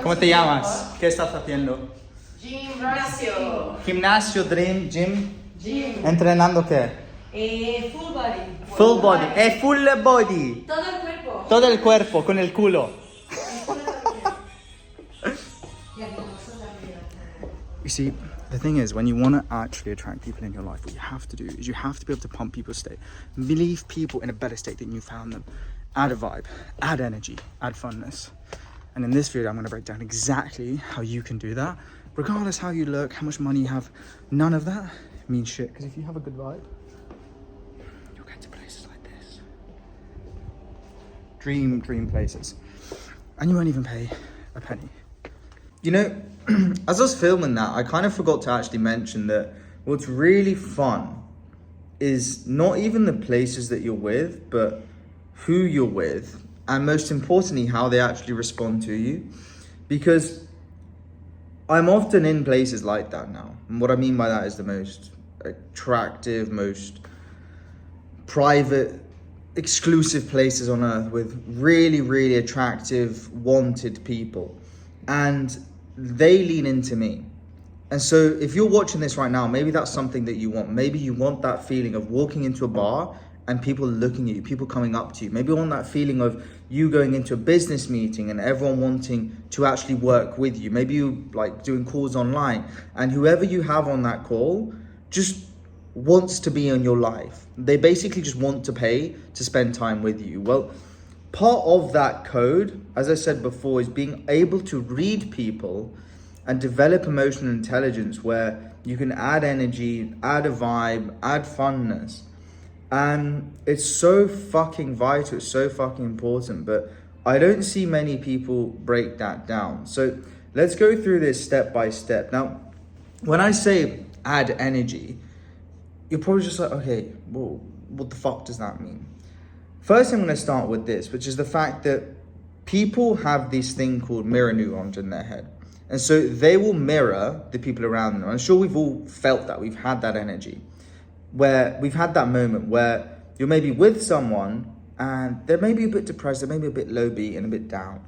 ¿Cómo te llamas? ¿Qué estás haciendo? Gimnasio. Gimnasio, dream, gym. Gym. ¿Entrenando qué? Full body. Full body. Full body. Todo el cuerpo. Todo el cuerpo, con el culo. You see, the thing is, when you want to actually attract people in your life, what you have to do is you have to be able to pump people's state, leave people in a better state than you found them. Add a vibe, add energy, add funness. And in this video, I'm going to break down exactly how you can do that. Regardless how you look, how much money you have, none of that means shit. Because if you have a good vibe, you'll get to places like this. Dream places. And you won't even pay a penny. You know, as I was filming that, I kind of forgot to actually mention that what's really fun is not even the places that you're with, but who you're with, and most importantly, how they actually respond to you. Because I'm often in places like that now. And what I mean by that is the most attractive, most private, exclusive places on earth with really, really attractive, wanted people. And they lean into me. And so if you're watching this right now, maybe that's something that you want. Maybe you want that feeling of walking into a bar and people looking at you, people coming up to you. Maybe you want that feeling of you going into a business meeting and everyone wanting to actually work with you. Maybe you like doing calls online and whoever you have on that call just wants to be in your life. They basically just want to pay to spend time with you. Well, part of that code, as I said before, is being able to read people and develop emotional intelligence where you can add energy, add a vibe, add funness. And it's so fucking vital, it's so fucking important, but I don't see many people break that down. So let's go through this step by step. Now, when I say add energy, you're probably just like, okay, well, what the fuck does that mean? First, I'm going to start with this, which is the fact that people have this thing called mirror neurons in their head. And so they will mirror the people around them. I'm sure we've all felt that. We've had that energy where we've had that moment where you're maybe with someone and they're maybe a bit depressed, they're maybe a bit low beat and a bit down.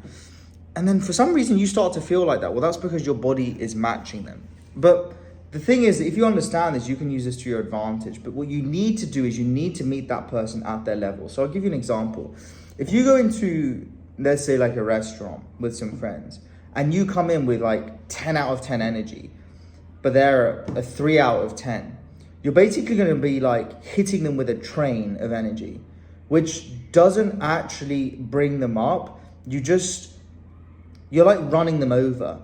And then for some reason you start to feel like that. Well, that's because your body is matching them. But the thing is, if you understand this, you can use this to your advantage. But what you need to do is you need to meet that person at their level. So I'll give you an example. If you go into, let's say like a restaurant with some friends and you come in with like 10 out of 10 energy, but they're a 3 out of 10, you're basically going to be like hitting them with a train of energy, which doesn't actually bring them up. You're like running them over.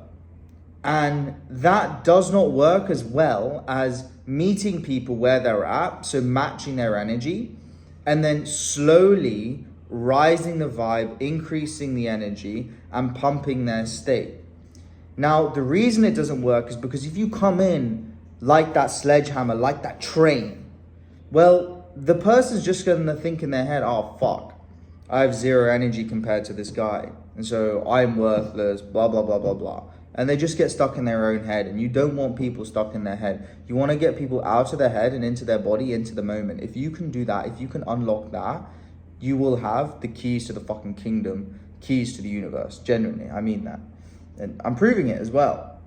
And that does not work as well as meeting people where they're at, so matching their energy, and then slowly rising the vibe, increasing the energy, and pumping their state. Now, the reason it doesn't work is because if you come in like that sledgehammer, like that train, well, the person's just going to think in their head, oh, fuck, I have zero energy compared to this guy, and so I'm worthless, blah, blah, blah, blah, blah. And they just get stuck in their own head. And you don't want people stuck in their head. You want to get people out of their head and into their body, into the moment. If you can do that, if you can unlock that, you will have the keys to the fucking kingdom, keys to the universe. Genuinely, I mean that. And I'm proving it as well.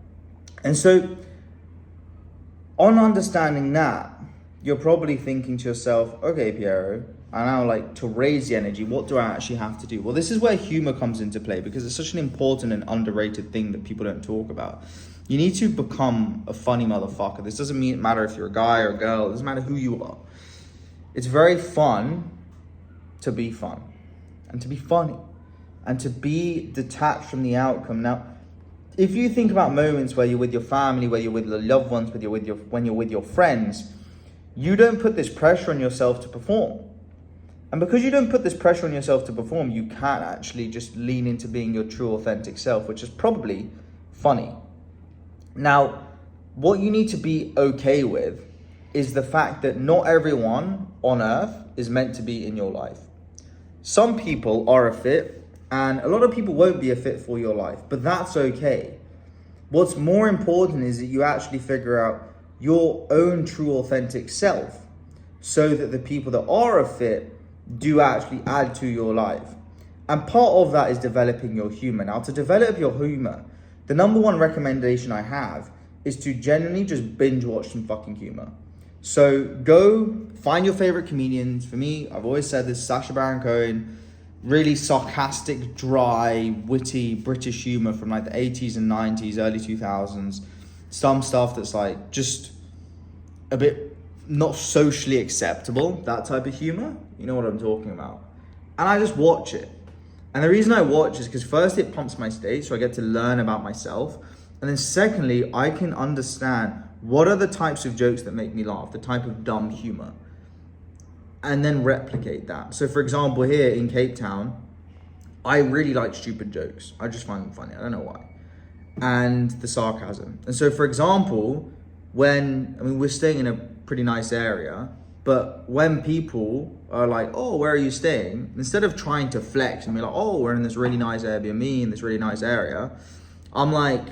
And so, on understanding that, you're probably thinking to yourself, okay, Piero, I now like to raise the energy. What do I actually have to do? Well, this is where humor comes into play because it's such an important and underrated thing that people don't talk about. You need to become a funny motherfucker. This doesn't matter if you're a guy or a girl. It doesn't matter who you are. It's very fun to be fun and to be funny and to be detached from the outcome. Now, if you think about moments where you're with your family, where you're with your loved ones, when you're with your friends, you don't put this pressure on yourself to perform. And because you don't put this pressure on yourself to perform, you can't actually just lean into being your true, authentic self, which is probably funny. Now, what you need to be okay with is the fact that not everyone on earth is meant to be in your life. Some people are a fit, and a lot of people won't be a fit for your life, but that's okay. What's more important is that you actually figure out your own true, authentic self so that the people that are a fit do actually add to your life. And part of that is developing your humor. Now, to develop your humor, the number one recommendation I have is to genuinely just binge watch some fucking humor. So go find your favorite comedians. For me, I've always said this, Sacha Baron Cohen, really sarcastic, dry, witty British humor from like the 80s and 90s, early 2000s. Some stuff that's like just a bit not socially acceptable, that type of humor. You know what I'm talking about. And I just watch it. And the reason I watch is because first it pumps my state, so I get to learn about myself. And then secondly, I can understand what are the types of jokes that make me laugh, the type of dumb humor, and then replicate that. So for example, here in Cape Town, I really like stupid jokes. I just find them funny. I don't know why. And the sarcasm. And so for example, we're staying in a pretty nice area, but when people are like, oh, where are you staying? Instead of trying to flex and be like, oh, we're in this really nice Airbnb in this really nice area, I'm like,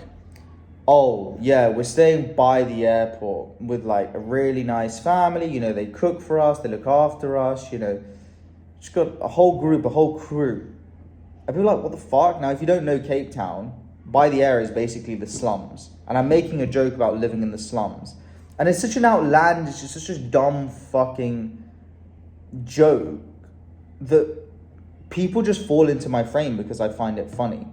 oh, yeah, we're staying by the airport with like a really nice family. You know, they cook for us, they look after us, you know, just got a whole group, a whole crew. And people are like, what the fuck? Now, if you don't know Cape Town, by the air is basically the slums. And I'm making a joke about living in the slums. And it's such an outlandish, it's such a dumb fucking joke that people just fall into my frame because I find it funny.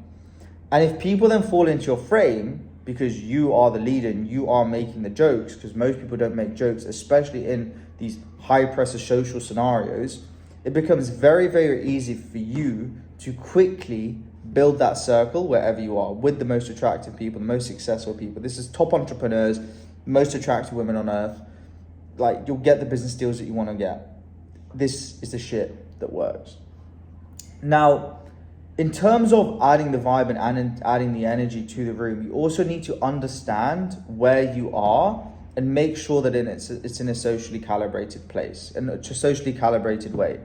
And if people then fall into your frame because you are the leader and you are making the jokes, because most people don't make jokes, especially in these high pressure social scenarios, it becomes very, very easy for you to quickly build that circle wherever you are with the most attractive people, the most successful people. This is top entrepreneurs, most attractive women on earth. Like, you'll get the business deals that you want to get. This is the shit that works. Now, in terms of adding the vibe and adding the energy to the room, you also need to understand where you are and make sure that it's in a socially calibrated place, in a socially calibrated way.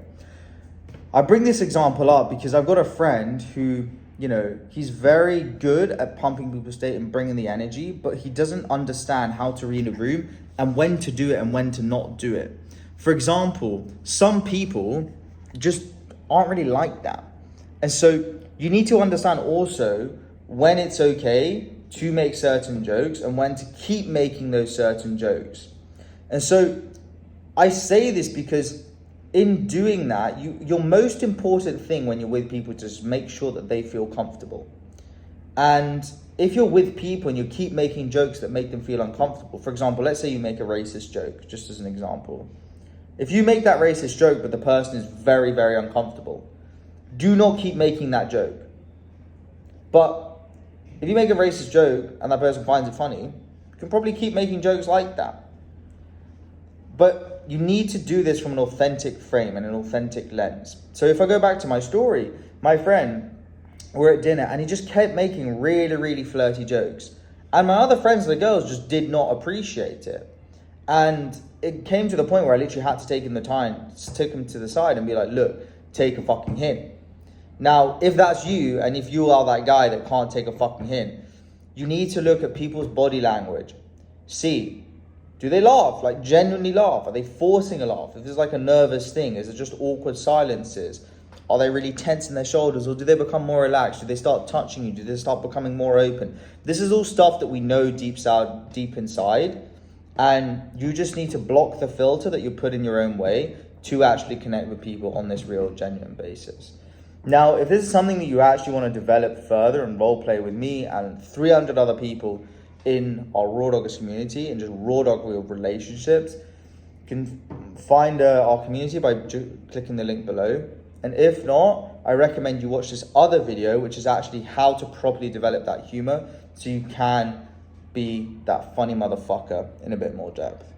I bring this example up because I've got a friend who, you know, he's very good at pumping people's state and bringing the energy, but he doesn't understand how to read a room and when to do it and when to not do it. For example, some people just aren't really like that. And so you need to understand also when it's okay to make certain jokes and when to keep making those certain jokes. And so I say this because in doing that, your most important thing when you're with people is just make sure that they feel comfortable. And if you're with people and you keep making jokes that make them feel uncomfortable, for example, let's say you make a racist joke, just as an example. If you make that racist joke, but the person is very, very uncomfortable, do not keep making that joke. But if you make a racist joke and that person finds it funny, you can probably keep making jokes like that. But you need to do this from an authentic frame and an authentic lens. So if I go back to my story, my friend, we're at dinner and he just kept making really, really flirty jokes. And my other friends, the girls, just did not appreciate it. And it came to the point where I literally had to take him to the side and be like, look, take a fucking hint. Now, if that's you, and if you are that guy that can't take a fucking hint, you need to look at people's body language. See, do they laugh? Like, genuinely laugh? Are they forcing a laugh? If there's like a nervous thing, is it just awkward silences? Are they really tensing their shoulders, or do they become more relaxed? Do they start touching you? Do they start becoming more open? This is all stuff that we know deep inside, and you just need to block the filter that you put in your own way to actually connect with people on this real, genuine basis. Now, if this is something that you actually want to develop further and role play with me and 300 other people in our Raw Doggers community and just Raw Dog real relationships, you can find our community by clicking the link below. And if not, I recommend you watch this other video, which is actually how to properly develop that humor so you can be that funny motherfucker in a bit more depth.